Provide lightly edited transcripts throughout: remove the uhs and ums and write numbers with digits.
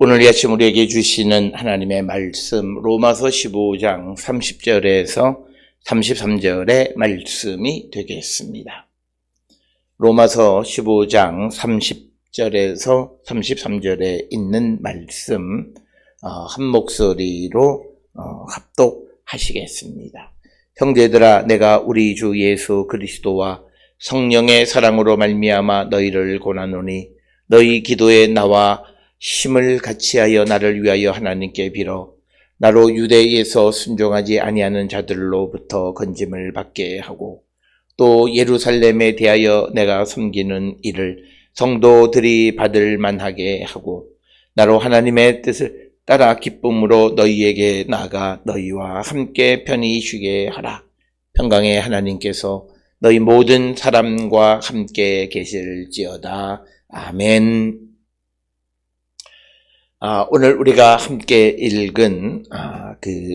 오늘 이 아침 우리에게 주시는 하나님의 말씀 로마서 15장 30절에서 33절의 말씀이 되겠습니다. 로마서 15장 30절에서 33절에 있는 말씀 한 목소리로 합독하시겠습니다. 형제들아, 내가 우리 주 예수 그리스도와 성령의 사랑으로 말미암아 너희를 권하노니 너희 기도에 나와 힘을 같이하여 나를 위하여 하나님께 빌어 나로 유대에서 순종하지 아니하는 자들로부터 건짐을 받게 하고 또 예루살렘에 대하여 내가 섬기는 일을 성도들이 받을 만하게 하고 나로 하나님의 뜻을 따라 기쁨으로 너희에게 나아가 너희와 함께 편히 쉬게 하라. 평강의 하나님께서 너희 모든 사람과 함께 계실지어다. 아멘. 오늘 우리가 함께 읽은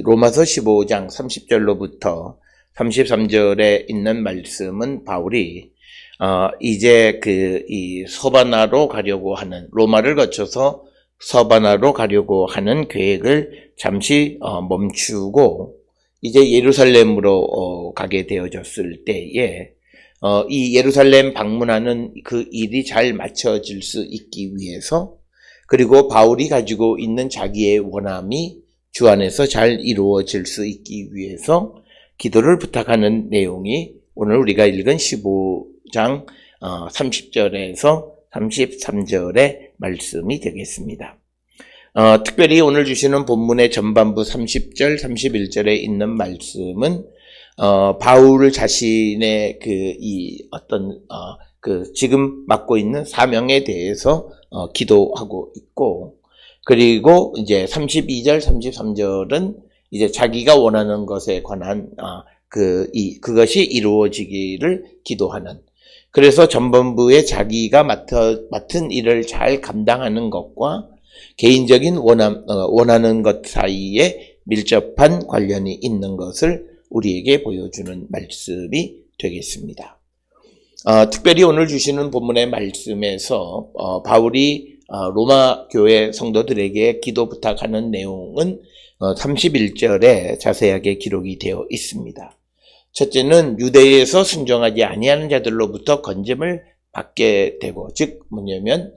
로마서 15장 30절로부터 33절에 있는 말씀은 바울이 이제 이 서바나로 가려고 하는, 로마를 거쳐서 서바나로 가려고 하는 계획을 잠시 멈추고 이제 예루살렘으로 가게 되어졌을 때에 이 예루살렘 방문하는 그 일이 잘 맞춰질 수 있기 위해서, 그리고 바울이 가지고 있는 자기의 원함이 주 안에서 잘 이루어질 수 있기 위해서 기도를 부탁하는 내용이 오늘 우리가 읽은 15장 30절에서 33절의 말씀이 되겠습니다. 특별히 오늘 주시는 본문의 전반부 30절, 31절에 있는 말씀은 바울 자신의 지금 맡고 있는 사명에 대해서 기도하고 있고, 그리고 이제 32절, 33절은 이제 자기가 원하는 것에 관한 그것이 이루어지기를 기도하는, 그래서 전반부에 자기가 맡은 일을 잘 감당하는 것과 개인적인 원하는 것 사이에 밀접한 관련이 있는 것을 우리에게 보여주는 말씀이 되겠습니다. 특별히 오늘 주시는 본문의 말씀에서 바울이 로마 교회 성도들에게 기도 부탁하는 내용은 31절에 자세하게 기록이 되어 있습니다. 첫째는 유대에서 순종하지 아니하는 자들로부터 건짐을 받게 되고, 즉 뭐냐면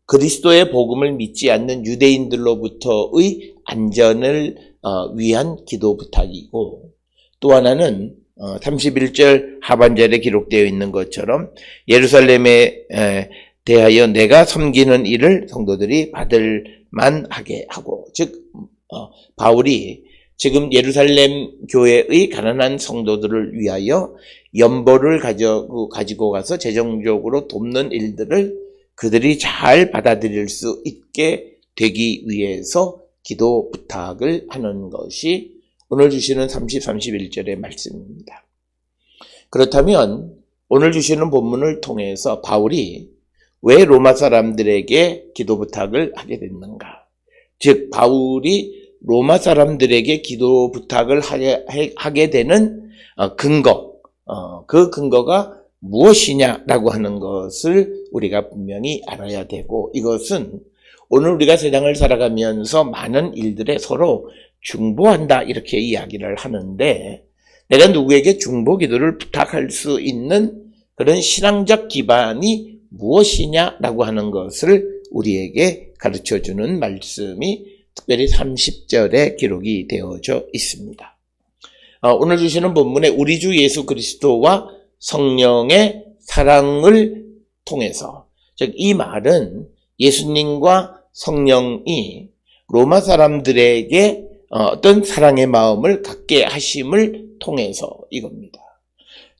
그리스도의 복음을 믿지 않는 유대인들로부터의 안전을 위한 기도 부탁이고, 또 하나는 31절 하반절에 기록되어 있는 것처럼 예루살렘에 대하여 내가 섬기는 일을 성도들이 받을 만하게 하고, 즉 바울이 지금 예루살렘 교회의 가난한 성도들을 위하여 연보를 가지고 가서 재정적으로 돕는 일들을 그들이 잘 받아들일 수 있게 되기 위해서 기도 부탁을 하는 것이 오늘 주시는 30, 31절의 말씀입니다. 그렇다면 오늘 주시는 본문을 통해서 바울이 왜 로마 사람들에게 기도 부탁을 하게 됐는가? 즉 바울이 로마 사람들에게 기도 부탁을 하게 되는 근거, 그 근거가 무엇이냐라고 하는 것을 우리가 분명히 알아야 되고, 이것은 오늘 우리가 세상을 살아가면서 많은 일들에 서로 중보한다 이렇게 이야기를 하는데, 내가 누구에게 중보 기도를 부탁할 수 있는 그런 신앙적 기반이 무엇이냐라고 하는 것을 우리에게 가르쳐주는 말씀이 특별히 30절에 기록이 되어져 있습니다. 오늘 주시는 본문에 우리 주 예수 그리스도와 성령의 사랑을 통해서, 즉 이 말은 예수님과 성령이 로마 사람들에게 어떤 사랑의 마음을 갖게 하심을 통해서 이겁니다.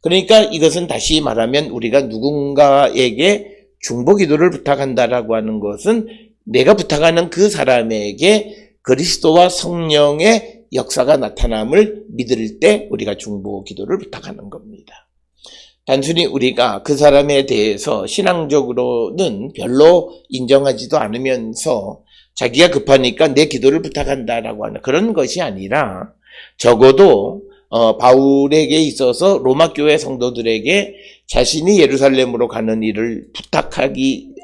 그러니까 이것은 다시 말하면 우리가 누군가에게 중보 기도를 부탁한다라고 하는 것은 내가 부탁하는 그 사람에게 그리스도와 성령의 역사가 나타남을 믿을 때 우리가 중보 기도를 부탁하는 겁니다. 단순히 우리가 그 사람에 대해서 신앙적으로는 별로 인정하지도 않으면서 자기가 급하니까 내 기도를 부탁한다라고 하는 그런 것이 아니라, 적어도 바울에게 있어서 로마 교회 성도들에게 자신이 예루살렘으로 가는 일을 부탁하기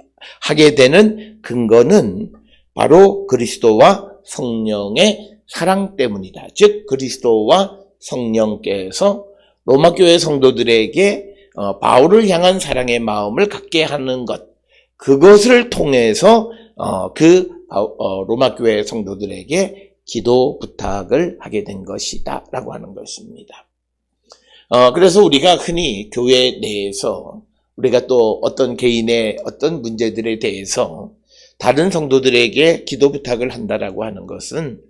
하게 되는 근거는 바로 그리스도와 성령의 사랑 때문이다. 즉 그리스도와 성령께서 로마 교회 성도들에게 바울을 향한 사랑의 마음을 갖게 하는 것, 그것을 통해서 로마 교회 성도들에게 기도 부탁을 하게 된 것이다 라고 하는 것입니다. 그래서 우리가 흔히 교회 내에서 우리가 또 어떤 개인의 어떤 문제들에 대해서 다른 성도들에게 기도 부탁을 한다라고 하는 것은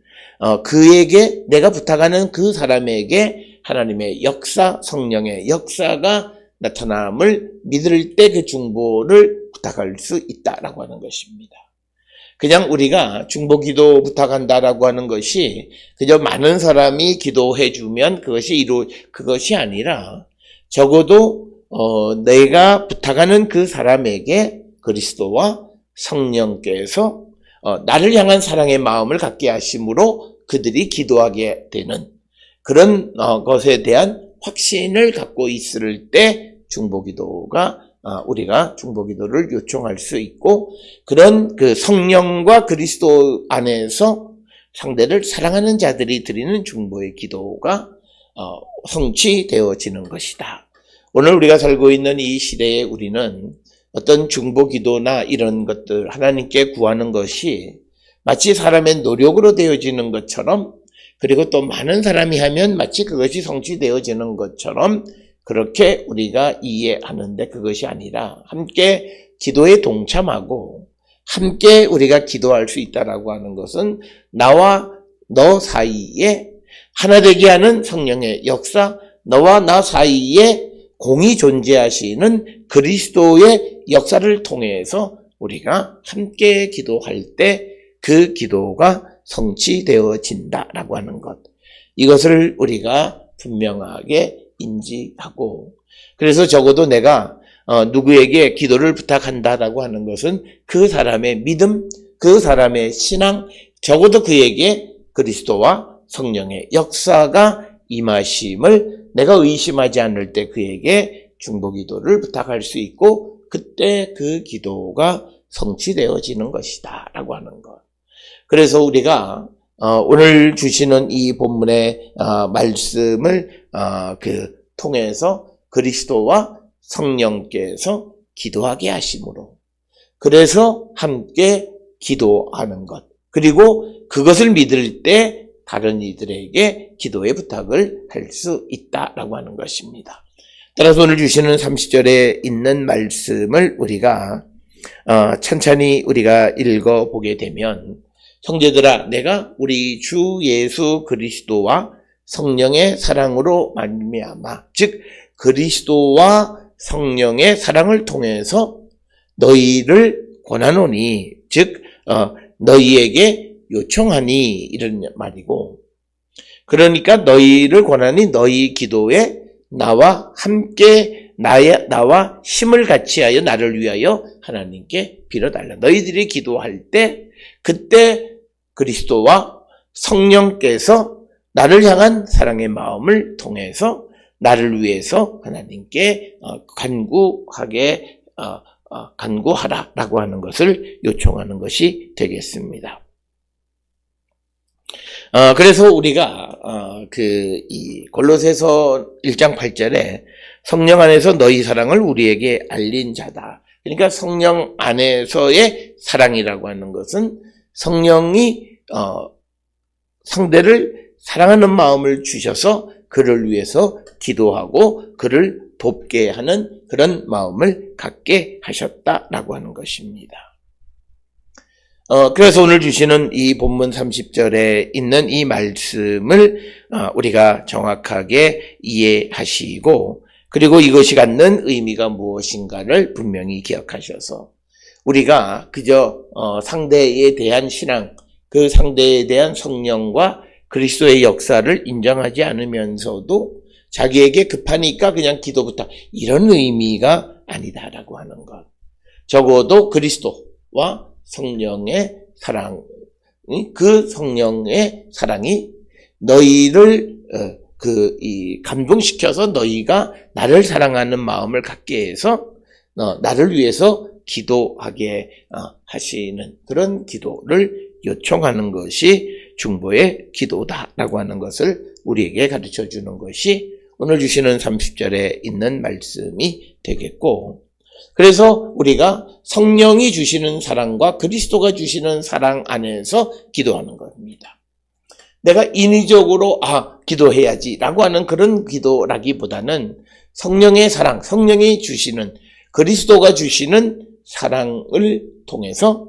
그에게, 내가 부탁하는 그 사람에게 하나님의 역사, 성령의 역사가 나타남을 믿을 때 그 중보를 부탁할 수 있다라고 하는 것입니다. 그냥 우리가 중보기도 부탁한다라고 하는 것이 그저 많은 사람이 기도해주면 그것이 아니라 적어도 내가 부탁하는 그 사람에게 그리스도와 성령께서 나를 향한 사랑의 마음을 갖게 하심으로 그들이 기도하게 되는 그런 것에 대한 확신을 갖고 있을 때 중보기도가 우리가 중보기도를 요청할 수 있고, 그런 그 성령과 그리스도 안에서 상대를 사랑하는 자들이 드리는 중보의 기도가 성취되어지는 것이다. 오늘 우리가 살고 있는 이 시대에 우리는 어떤 중보기도나 이런 것들 하나님께 구하는 것이 마치 사람의 노력으로 되어지는 것처럼, 그리고 또 많은 사람이 하면 마치 그것이 성취되어지는 것처럼 그렇게 우리가 이해하는데, 그것이 아니라 함께 기도에 동참하고 함께 우리가 기도할 수 있다라고 하는 것은 나와 너 사이에 하나 되게 하는 성령의 역사, 너와 나 사이에 공히 존재하시는 그리스도의 역사를 통해서 우리가 함께 기도할 때 그 기도가 성취되어진다라고 하는 것, 이것을 우리가 분명하게 인지하고, 그래서 적어도 내가 누구에게 기도를 부탁한다라고 하는 것은 그 사람의 믿음, 그 사람의 신앙, 적어도 그에게 그리스도와 성령의 역사가 임하심을 내가 의심하지 않을 때 그에게 중보기도를 부탁할 수 있고, 그때 그 기도가 성취되어지는 것이다 라고 하는 것. 그래서 우리가 오늘 주시는 이 본문의 말씀을 통해서 그리스도와 성령께서 기도하게 하심으로, 그래서 함께 기도하는 것, 그리고 그것을 믿을 때 다른 이들에게 기도의 부탁을 할 수 있다라고 하는 것입니다. 따라서 오늘 주시는 30절에 있는 말씀을 우리가 천천히 우리가 읽어보게 되면, 형제들아, 내가 우리 주 예수 그리스도와 성령의 사랑으로 말미암아, 즉 그리스도와 성령의 사랑을 통해서 너희를 권하노니, 즉 너희에게 요청하니, 이런 말이고, 그러니까 너희를 권하니 너희 기도에 나와 함께 나와 힘을 같이하여 나를 위하여 하나님께 빌어달라. 너희들이 기도할 때 그때 그리스도와 성령께서 나를 향한 사랑의 마음을 통해서 나를 위해서 하나님께 간구하라라고 하는 것을 요청하는 것이 되겠습니다. 그래서 우리가 이 골로새서 1장 8절에 성령 안에서 너희 사랑을 우리에게 알린 자다. 그러니까 성령 안에서의 사랑이라고 하는 것은 성령이 상대를 사랑하는 마음을 주셔서 그를 위해서 기도하고 그를 돕게 하는 그런 마음을 갖게 하셨다라고 하는 것입니다. 그래서 오늘 주시는 이 본문 30절에 있는 이 말씀을 우리가 정확하게 이해하시고, 그리고 이것이 갖는 의미가 무엇인가를 분명히 기억하셔서, 우리가 그저 상대에 대한 신앙, 그 상대에 대한 성령과 그리스도의 역사를 인정하지 않으면서도 자기에게 급하니까 그냥 기도 부탁, 이런 의미가 아니다라고 하는 것. 적어도 그리스도와 성령의 사랑, 그 성령의 사랑이 너희를 감동시켜서 너희가 나를 사랑하는 마음을 갖게 해서 나를 위해서 기도하게 하시는 그런 기도를 요청하는 것이 중보의 기도다라고 하는 것을 우리에게 가르쳐 주는 것이 오늘 주시는 30절에 있는 말씀이 되겠고, 그래서 우리가 성령이 주시는 사랑과 그리스도가 주시는 사랑 안에서 기도하는 겁니다. 내가 인위적으로 기도해야지라고 하는 그런 기도라기보다는 성령의 사랑, 성령이 주시는 그리스도가 주시는 사랑을 통해서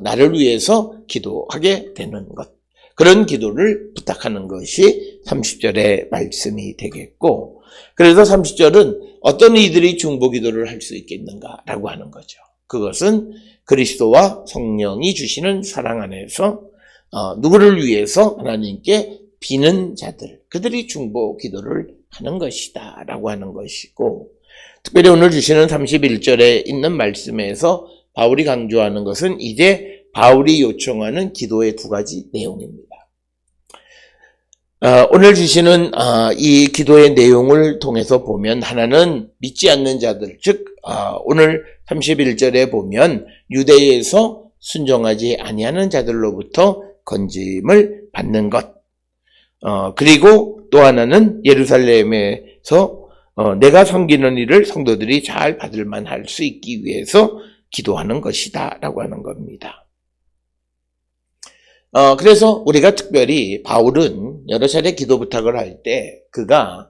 나를 위해서 기도하게 되는 것, 그런 기도를 부탁하는 것이 30절의 말씀이 되겠고, 그래서 30절은 어떤 이들이 중보 기도를 할 수 있겠는가라고 하는 거죠. 그것은 그리스도와 성령이 주시는 사랑 안에서 누구를 위해서 하나님께 비는 자들, 그들이 중보 기도를 하는 것이다 라고 하는 것이고, 특별히 오늘 주시는 31절에 있는 말씀에서 바울이 강조하는 것은 이제 바울이 요청하는 기도의 두 가지 내용입니다. 오늘 주시는 이 기도의 내용을 통해서 보면, 하나는 믿지 않는 자들, 즉 오늘 31절에 보면 유대에서 순종하지 아니하는 자들로부터 건짐을 받는 것, 그리고 또 하나는 예루살렘에서 내가 섬기는 일을 성도들이 잘 받을 만할 수 있기 위해서 기도하는 것이다 라고 하는 겁니다. 그래서 우리가 특별히 바울은 여러 차례 기도 부탁을 할 때 그가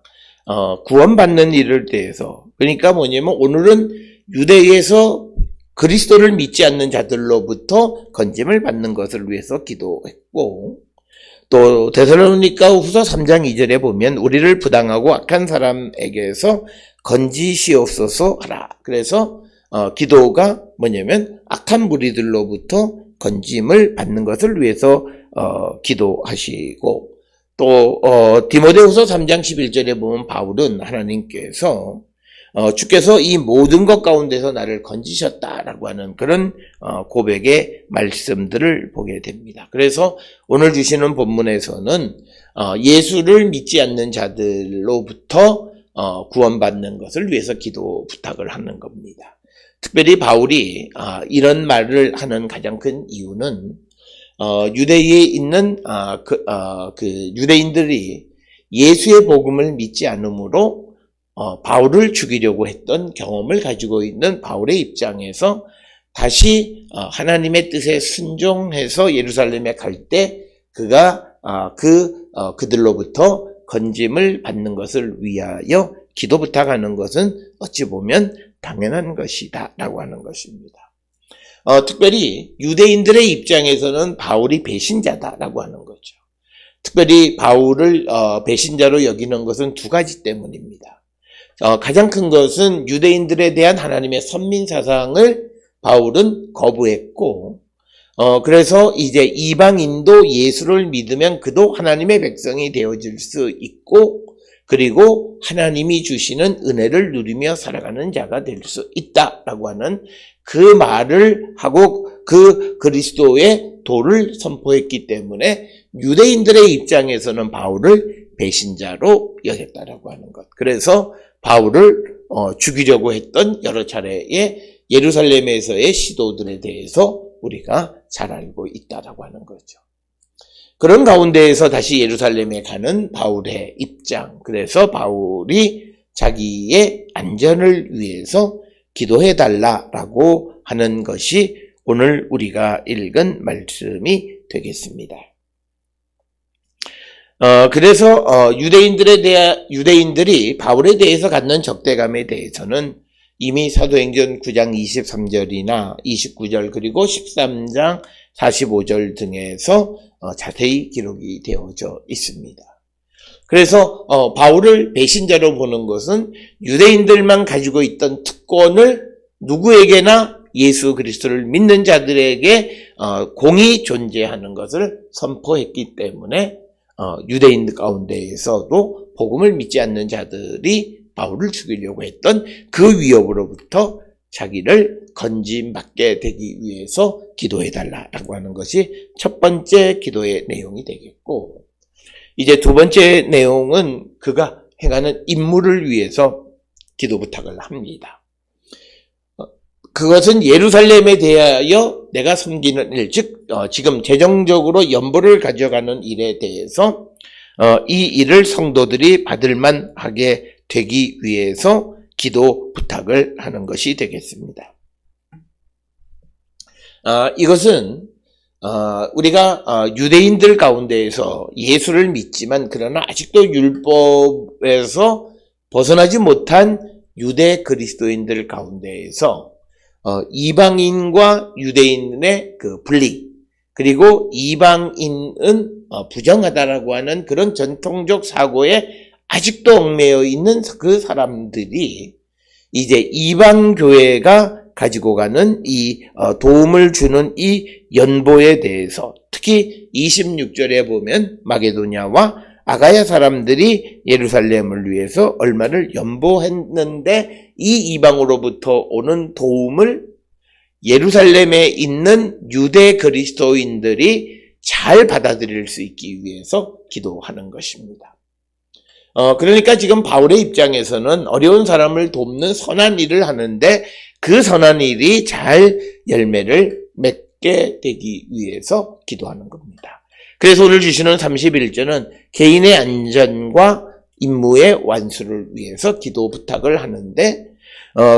구원받는 일을 대해서, 그러니까 뭐냐면 오늘은 유대에서 그리스도를 믿지 않는 자들로부터 건짐을 받는 것을 위해서 기도했고, 또 데살로니가 후서 3장 2절에 보면 우리를 부당하고 악한 사람에게서 건지시옵소서 하라. 그래서 기도가 뭐냐면 악한 무리들로부터 건짐을 받는 것을 위해서 기도하시고, 또 디모데후서 3장 11절에 보면 바울은 하나님께서 주께서 이 모든 것 가운데서 나를 건지셨다라고 하는 그런 고백의 말씀들을 보게 됩니다. 그래서 오늘 주시는 본문에서는 예수를 믿지 않는 자들로부터 구원받는 것을 위해서 기도 부탁을 하는 겁니다. 특별히 바울이 이런 말을 하는 가장 큰 이유는 유대에 있는 그 유대인들이 예수의 복음을 믿지 않으므로 바울을 죽이려고 했던 경험을 가지고 있는 바울의 입장에서 다시 하나님의 뜻에 순종해서 예루살렘에 갈 때 그가 그들로부터 건짐을 받는 것을 위하여 기도 부탁하는 것은 어찌 보면 당연한 것이다 라고 하는 것입니다. 특별히 유대인들의 입장에서는 바울이 배신자다라고 하는 거죠. 특별히 바울을 배신자로 여기는 것은 두 가지 때문입니다. 가장 큰 것은 유대인들에 대한 하나님의 선민 사상을 바울은 거부했고, 그래서 이제 이방인도 예수를 믿으면 그도 하나님의 백성이 되어질 수 있고, 그리고 하나님이 주시는 은혜를 누리며 살아가는 자가 될 수 있다라고 하는 그 말을 하고 그 그리스도의 도를 선포했기 때문에 유대인들의 입장에서는 바울을 배신자로 여겼다라고 하는 것. 그래서 바울을 죽이려고 했던 여러 차례의 예루살렘에서의 시도들에 대해서 우리가 잘 알고 있다라고 하는 거죠. 그런 가운데에서 다시 예루살렘에 가는 바울의 입장, 그래서 바울이 자기의 안전을 위해서 기도해달라라고 하는 것이 오늘 우리가 읽은 말씀이 되겠습니다. 그래서 유대인들이 바울에 대해서 갖는 적대감에 대해서는 이미 사도행전 9장 23절이나 29절 그리고 13장 45절 등에서 자세히 기록이 되어져 있습니다. 그래서 바울을 배신자로 보는 것은 유대인들만 가지고 있던 특권을 누구에게나 예수 그리스도를 믿는 자들에게 공이 존재하는 것을 선포했기 때문에 유대인 가운데에서도 복음을 믿지 않는 자들이 바울을 죽이려고 했던 그 위협으로부터 자기를 건짐받게 되기 위해서 기도해달라라고 하는 것이 첫 번째 기도의 내용이 되겠고, 이제 두 번째 내용은 그가 행하는 임무를 위해서 기도 부탁을 합니다. 그것은 예루살렘에 대하여 내가 섬기는 일, 즉 지금 재정적으로 연보를 가져가는 일에 대해서 이 일을 성도들이 받을 만하게 되기 위해서 기도 부탁을 하는 것이 되겠습니다. 이것은 우리가 유대인들 가운데에서 예수를 믿지만 그러나 아직도 율법에서 벗어나지 못한 유대 그리스도인들 가운데에서 이방인과 유대인의 그 분리, 그리고 이방인은 부정하다라고 하는 그런 전통적 사고에 아직도 얽매여 있는 그 사람들이 이제 이방 교회가 가지고 가는 이 도움을 주는 이 연보에 대해서, 특히 26절에 보면 마게도냐와 아가야 사람들이 예루살렘을 위해서 얼마를 연보했는데 이 이방으로부터 오는 도움을 예루살렘에 있는 유대 그리스도인들이 잘 받아들일 수 있기 위해서 기도하는 것입니다. 그러니까 지금 바울의 입장에서는 어려운 사람을 돕는 선한 일을 하는데 그 선한 일이 잘 열매를 맺게 되기 위해서 기도하는 겁니다. 그래서 오늘 주시는 31절은 개인의 안전과 임무의 완수를 위해서 기도 부탁을 하는데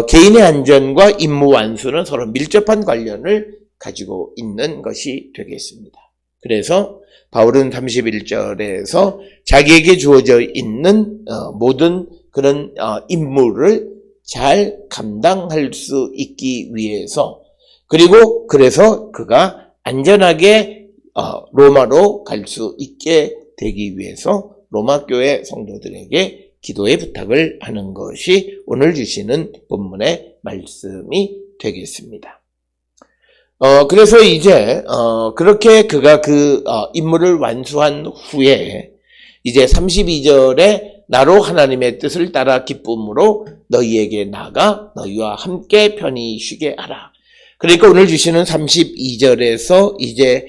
개인의 안전과 임무 완수는 서로 밀접한 관련을 가지고 있는 것이 되겠습니다. 그래서 바울은 31절에서 자기에게 주어져 있는 모든 그런 임무를 잘 감당할 수 있기 위해서, 그리고 그래서 그가 안전하게 로마로 갈 수 있게 되기 위해서 로마 교회 성도들에게 기도의 부탁을 하는 것이 오늘 주시는 본문의 말씀이 되겠습니다. 그래서 이제 그렇게 그가 그 임무를 완수한 후에 이제 32절에 나로 하나님의 뜻을 따라 기쁨으로 너희에게 나가 너희와 함께 편히 쉬게 하라. 그러니까 오늘 주시는 32절에서 이제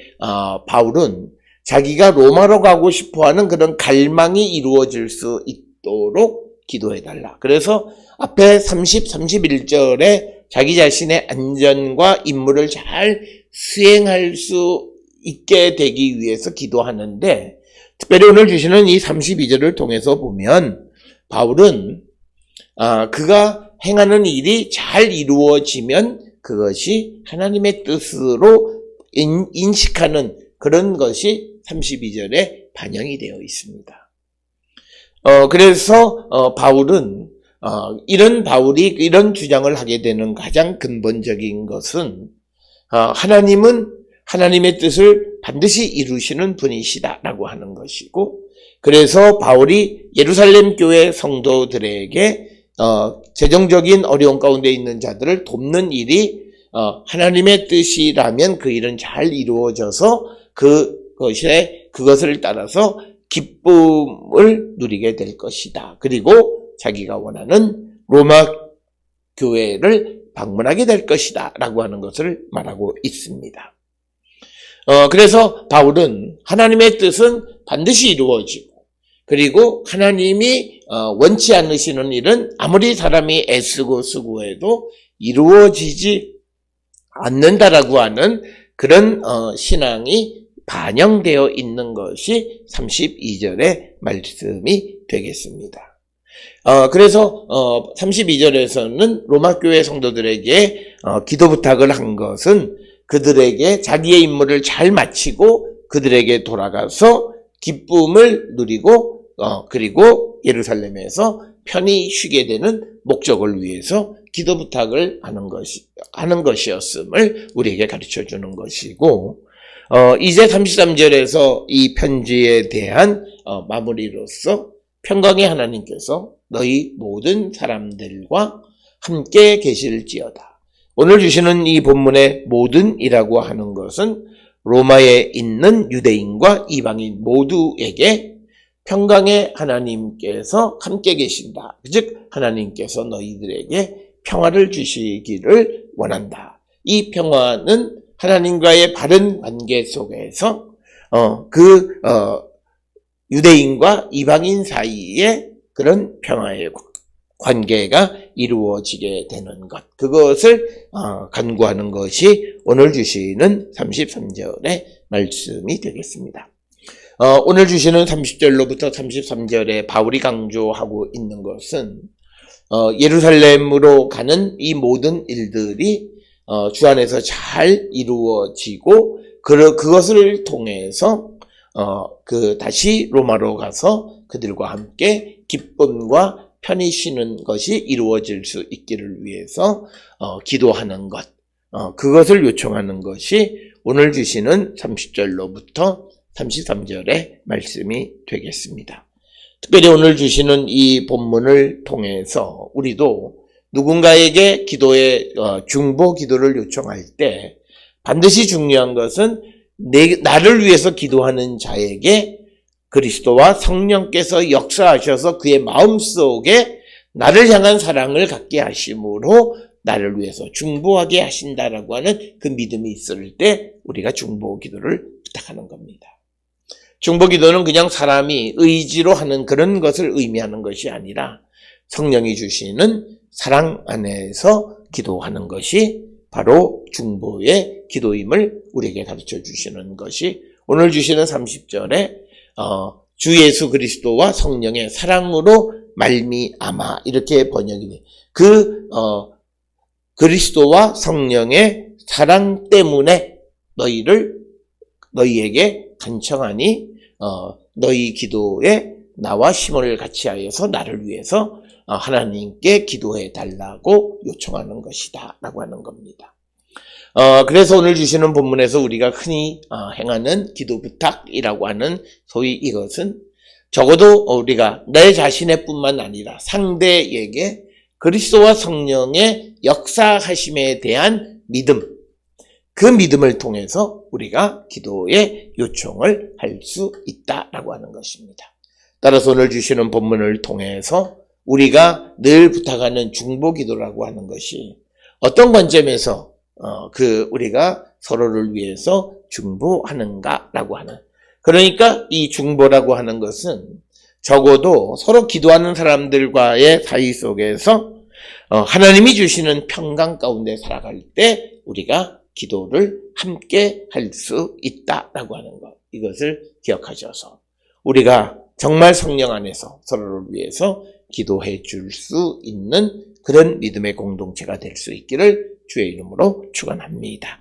바울은 자기가 로마로 가고 싶어하는 그런 갈망이 이루어질 수 있도록 기도해달라. 그래서 앞에 31절에 자기 자신의 안전과 임무를 잘 수행할 수 있게 되기 위해서 기도하는데, 특별히 오늘 주시는 이 32절을 통해서 보면 바울은 그가 행하는 일이 잘 이루어지면 그것이 하나님의 뜻으로 인식하는 그런 것이 32절에 반영이 되어 있습니다. 그래서 바울은 바울이 이런 주장을 하게 되는 가장 근본적인 것은 하나님은 하나님의 뜻을 반드시 이루시는 분이시다라고 하는 것이고, 그래서 바울이 예루살렘 교회 성도들에게 재정적인 어려움 가운데 있는 자들을 돕는 일이 하나님의 뜻이라면 그 일은 잘 이루어져서 그것을 따라서 기쁨을 누리게 될 것이다. 그리고 자기가 원하는 로마 교회를 방문하게 될 것이다 라고 하는 것을 말하고 있습니다. 그래서 바울은 하나님의 뜻은 반드시 이루어지고, 그리고 하나님이 원치 않으시는 일은 아무리 사람이 애쓰고 수고해도 이루어지지 않는다라고 하는 그런 신앙이 반영되어 있는 것이 32절의 말씀이 되겠습니다. 그래서 32절에서는 로마 교회 성도들에게 기도 부탁을 한 것은 그들에게 자기의 임무를 잘 마치고 그들에게 돌아가서 기쁨을 누리고 그리고 예루살렘에서 편히 쉬게 되는 목적을 위해서 기도 부탁을 하는 것이었음을 우리에게 가르쳐 주는 것이고, 이제 33절에서 이 편지에 대한 마무리로서 평강의 하나님께서 너희 모든 사람들과 함께 계실지어다. 오늘 주시는 이 본문의 모든이라고 하는 것은 로마에 있는 유대인과 이방인 모두에게 평강의 하나님께서 함께 계신다. 즉 하나님께서 너희들에게 평화를 주시기를 원한다. 이 평화는 하나님과의 바른 관계 속에서 유대인과 이방인 사이에 그런 평화의 관계가 이루어지게 되는 것. 그것을 간구하는 것이 오늘 주시는 33절의 말씀이 되겠습니다. 오늘 주시는 30절로부터 33절에 바울이 강조하고 있는 것은 예루살렘으로 가는 이 모든 일들이 주 안에서 잘 이루어지고 그것을 통해서 다시 로마로 가서 그들과 함께 기쁨과 편히 쉬는 것이 이루어질 수 있기를 위해서 기도하는 것, 그것을 요청하는 것이 오늘 주시는 30절로부터 33절의 말씀이 되겠습니다. 특별히 오늘 주시는 이 본문을 통해서 우리도 누군가에게 기도의 중보 기도를 요청할 때 반드시 중요한 것은 나를 위해서 기도하는 자에게 그리스도와 성령께서 역사하셔서 그의 마음속에 나를 향한 사랑을 갖게 하심으로 나를 위해서 중보하게 하신다라고 하는 그 믿음이 있을 때 우리가 중보 기도를 부탁하는 겁니다. 중보 기도는 그냥 사람이 의지로 하는 그런 것을 의미하는 것이 아니라 성령이 주시는 사랑 안에서 기도하는 것이 바로 중보의 기도임을 우리에게 가르쳐 주시는 것이 오늘 주시는 30절에 주 예수 그리스도와 성령의 사랑으로 말미암아 이렇게 번역이 돼. 그리스도와 성령의 사랑 때문에 너희에게 간청하니 너희 기도에 나와 힘을 같이 하여서 나를 위해서 하나님께 기도해 달라고 요청하는 것이다 라고 하는 겁니다. 그래서 오늘 주시는 본문에서 우리가 흔히 행하는 기도 부탁이라고 하는 소위 이것은 적어도 우리가 내 자신의 뿐만 아니라 상대에게 그리스도와 성령의 역사하심에 대한 믿음, 그 믿음을 통해서 우리가 기도의 요청을 할 수 있다라고 하는 것입니다. 따라서 오늘 주시는 본문을 통해서 우리가 늘 부탁하는 중보 기도라고 하는 것이 어떤 관점에서 우리가 서로를 위해서 중보하는가라고 하는, 그러니까 이 중보라고 하는 것은 적어도 서로 기도하는 사람들과의 사이 속에서 하나님이 주시는 평강 가운데 살아갈 때 우리가 기도를 함께 할 수 있다라고 하는 것, 이것을 기억하셔서 우리가 정말 성령 안에서 서로를 위해서 기도해 줄 수 있는 그런 믿음의 공동체가 될 수 있기를 주의 이름으로 축원합니다.